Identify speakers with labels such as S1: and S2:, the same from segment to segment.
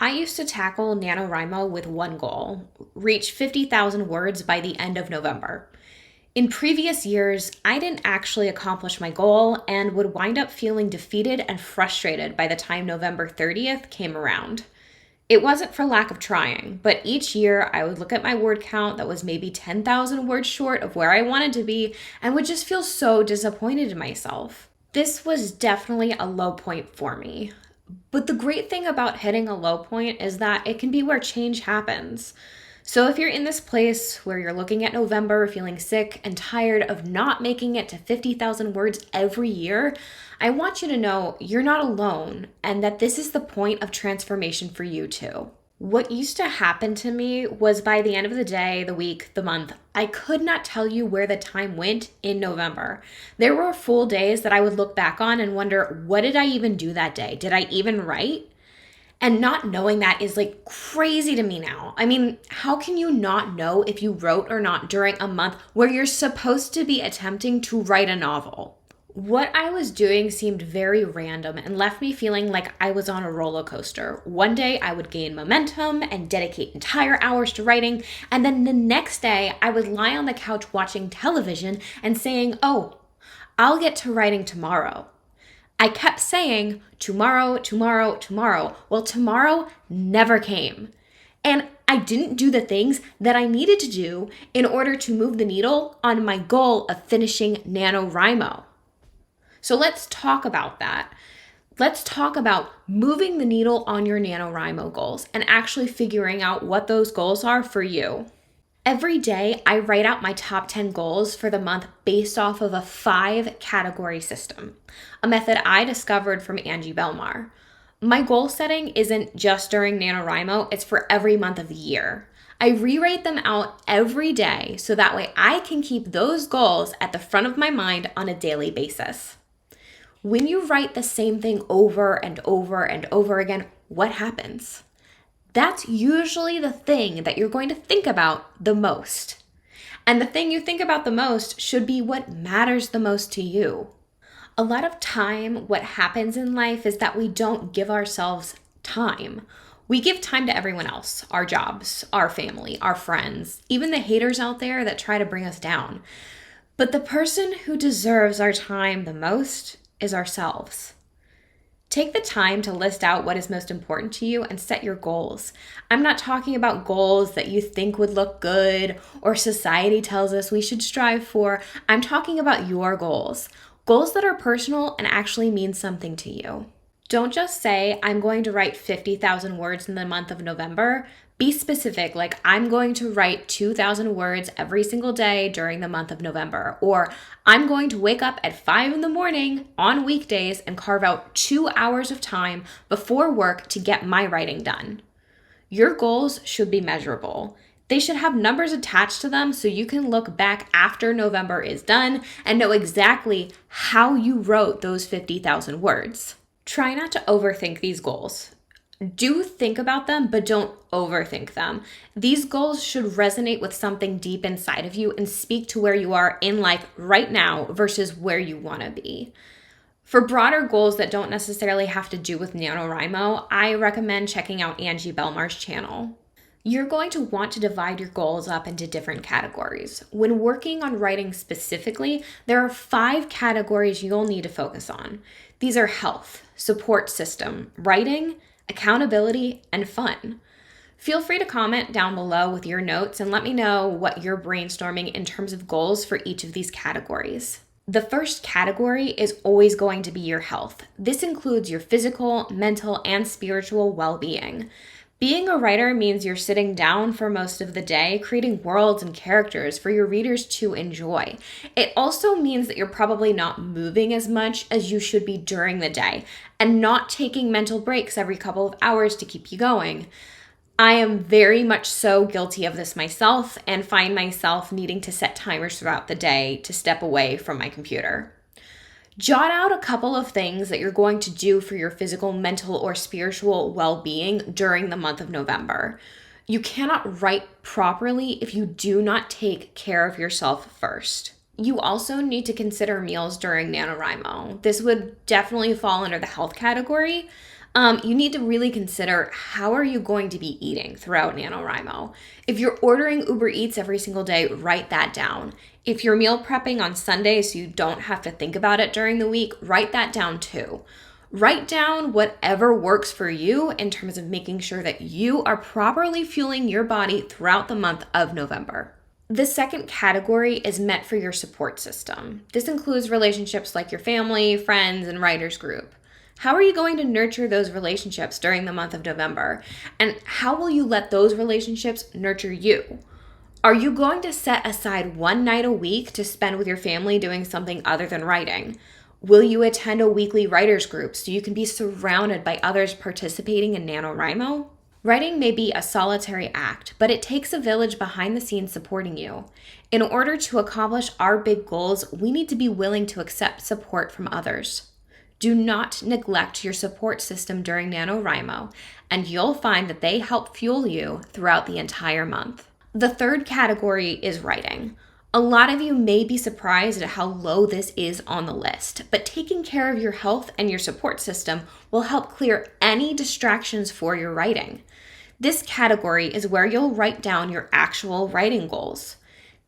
S1: I used to tackle NanoWrimo with one goal: reach 50,000 words by the end of November. In previous years, I didn't actually accomplish my goal and would wind up feeling defeated and frustrated by the time November 30th came around. It wasn't for lack of trying, but each year I would look at my word count that was maybe 10,000 words short of where I wanted to be and would just feel so disappointed in myself. This was definitely a low point for me. But the great thing about hitting a low point is that it can be where change happens. So if you're in this place where you're looking at November feeling sick and tired of not making it to 50,000 words every year, I want you to know you're not alone and that this is the point of transformation for you too. What used to happen to me was by the end of the day, the week, the month, I could not tell you where the time went in November. There were full days that I would look back on and wonder, what did I even do that day? Did I even write? And not knowing that is like crazy to me now. I mean, how can you not know if you wrote or not during a month where you're supposed to be attempting to write a novel? What I was doing seemed very random and left me feeling like I was on a roller coaster. One day I would gain momentum and dedicate entire hours to writing, and then the next day I would lie on the couch watching television and saying, "Oh, I'll get to writing tomorrow." I kept saying, tomorrow, tomorrow, tomorrow. Well, tomorrow never came. And I didn't do the things that I needed to do in order to move the needle on my goal of finishing NanoWrimo. So let's talk about that. Let's talk about moving the needle on your NanoWrimo goals and actually figuring out what those goals are for you. Every day, I write out my top 10 goals for the month based off of a 5-category system, a method I discovered from Angie Belmar. My goal setting isn't just during NanoWrimo, it's for every month of the year. I rewrite them out every day so that way I can keep those goals at the front of my mind on a daily basis. When you write the same thing over and over and over again, what happens? That's usually the thing that you're going to think about the most. And the thing you think about the most should be what matters the most to you. A lot of time, what happens in life is that we don't give ourselves time. We give time to everyone else, our jobs, our family, our friends, even the haters out there that try to bring us down. But the person who deserves our time the most is ourselves. Take the time to list out what is most important to you and set your goals. I'm not talking about goals that you think would look good or society tells us we should strive for. I'm talking about your goals. Goals that are personal and actually mean something to you. Don't just say, I'm going to write 50,000 words in the month of November. Be specific, like I'm going to write 2,000 words every single day during the month of November. Or I'm going to wake up at 5 in the morning on weekdays and carve out 2 hours of time before work to get my writing done. Your goals should be measurable. They should have numbers attached to them so you can look back after November is done and know exactly how you wrote those 50,000 words. Try not to overthink these goals. Do think about them, but don't overthink them. These goals should resonate with something deep inside of you and speak to where you are in life right now versus where you want to be. For broader goals that don't necessarily have to do with NanoWrimo, I recommend checking out Angie Belmar's channel. You're going to want to divide your goals up into different categories. When working on writing specifically, there are 5 categories you'll need to focus on. These are health, support system, writing, accountability, and fun. Feel free to comment down below with your notes and let me know what you're brainstorming in terms of goals for each of these categories. The first category is always going to be your health. This includes your physical, mental, and spiritual well-being. Being a writer means you're sitting down for most of the day, creating worlds and characters for your readers to enjoy. It also means that you're probably not moving as much as you should be during the day and not taking mental breaks every couple of hours to keep you going. I am very much so guilty of this myself and find myself needing to set timers throughout the day to step away from my computer. Jot out a couple of things that you're going to do for your physical, mental, or spiritual well-being during the month of November. You cannot write properly if you do not take care of yourself first. You also need to consider meals during NaNoWriMo. This would definitely fall under the health category. You need to really consider, how are you going to be eating throughout NaNoWriMo? If you're ordering Uber Eats every single day, write that down. If you're meal prepping on Sunday so you don't have to think about it during the week, write that down too. Write down whatever works for you in terms of making sure that you are properly fueling your body throughout the month of November. The second category is meant for your support system. This includes relationships like your family, friends, and writers group. How are you going to nurture those relationships during the month of November? And how will you let those relationships nurture you? Are you going to set aside one night a week to spend with your family doing something other than writing? Will you attend a weekly writers group so you can be surrounded by others participating in NaNoWrimo? Writing may be a solitary act, but it takes a village behind the scenes supporting you. In order to accomplish our big goals, we need to be willing to accept support from others. Do not neglect your support system during NaNoWrimo, and you'll find that they help fuel you throughout the entire month. The third category is writing. A lot of you may be surprised at how low this is on the list, but taking care of your health and your support system will help clear any distractions for your writing. This category is where you'll write down your actual writing goals.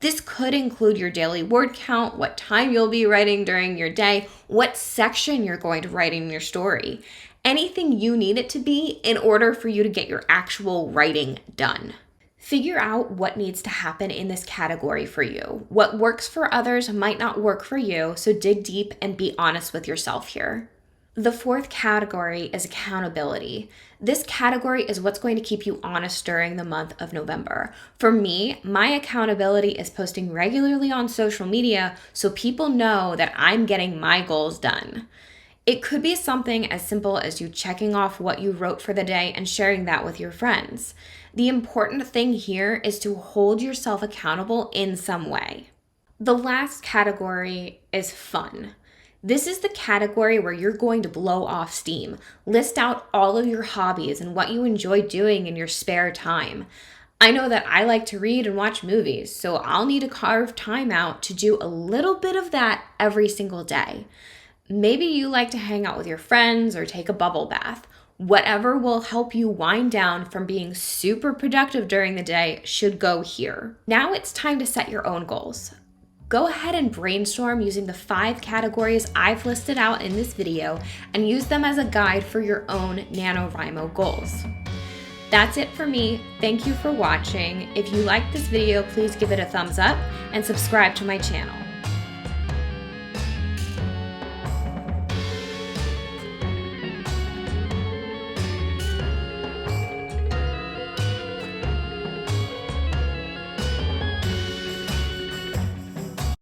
S1: This could include your daily word count, what time you'll be writing during your day, what section you're going to write in your story, anything you need it to be in order for you to get your actual writing done. Figure out what needs to happen in this category for you. What works for others might not work for you, so dig deep and be honest with yourself here. The fourth category is accountability. This category is what's going to keep you honest during the month of November. For me, my accountability is posting regularly on social media so people know that I'm getting my goals done. It could be something as simple as you checking off what you wrote for the day and sharing that with your friends. The important thing here is to hold yourself accountable in some way. The last category is fun. This is the category where you're going to blow off steam. List out all of your hobbies and what you enjoy doing in your spare time. I know that I like to read and watch movies, so I'll need to carve time out to do a little bit of that every single day. Maybe you like to hang out with your friends or take a bubble bath. Whatever will help you wind down from being super productive during the day should go here. Now it's time to set your own goals. Go ahead and brainstorm using the 5 categories I've listed out in this video and use them as a guide for your own NaNoWrimo goals. That's it for me. Thank you for watching. If you liked this video, please give it a thumbs up and subscribe to my channel.